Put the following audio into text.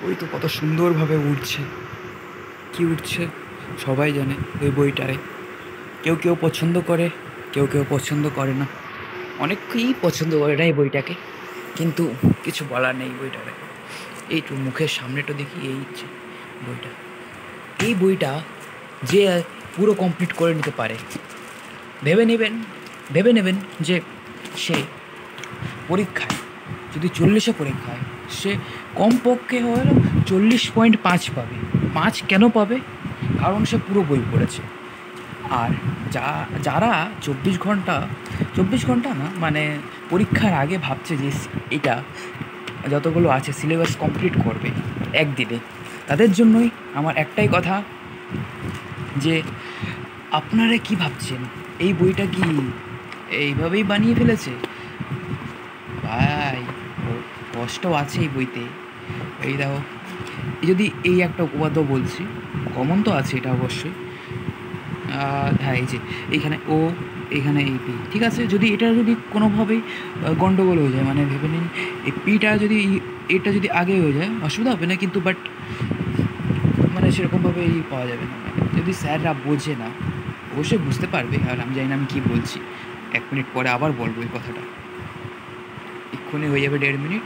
ওই তো কত সুন্দরভাবে উঠছে। কি উঠছে সবাই জানে ওই বইটারে। কেউ কেউ পছন্দ করে, কেউ কেউ পছন্দ করে না। অনেকেই পছন্দ করে না এই বইটাকে, কিন্তু কিছু বলার নেই বইটারে। এইটু মুখের সামনেটা দেখি, এই যে বইটা, এই বইটা যে পুরো কমপ্লিট করে নিতে পারে, ভেবে নেবেন, ভেবে নেবেন যে সে পরীক্ষায় যদি 40-এ পরীক্ষায় সে কমপক্ষে হলো 40.5 পাবে। 5 কেন পাবে? কারণ সে পুরো বই পড়েছে। আর যারা 24 ঘন্টা না, মানে পরীক্ষার আগে ভাবছে যে এটা যতগুলো আছে সিলেবাস কমপ্লিট করবে একদিনে, তাদের জন্যই আমার একটাই কথা, যে আপনারা কি ভাবছেন এই বইটা কি এইভাবেই বানিয়ে ফেলেছে? ভাই, কষ্ট আছে এই বইতে। এই দেখো, যদি এই একটা উপপাদ্য বলছি, কমন তো আছে এটা অবশ্যই। হ্যাঁ, এই যে এইখানে ও, এখানে এই পি, ঠিক আছে। যদি এটা যদি কোনোভাবেই গন্ডগোল হয়ে যায়, মানে ভেবে নিন এই পিটা যদি এটা যদি আগে হয়ে যায় অসুবিধা হবে না, কিন্তু বাট মানে সেরকমভাবেই পাওয়া যাবে না। মানে যদি স্যাররা বোঝে না, অবশ্যই বুঝতে পারবে, আর আমি জানি না আমি কী বলছি। 1 মিনিট পরে আবার বলবো এই কথাটা, এক্ষুনি হয়ে যাবে 1.5 মিনিট।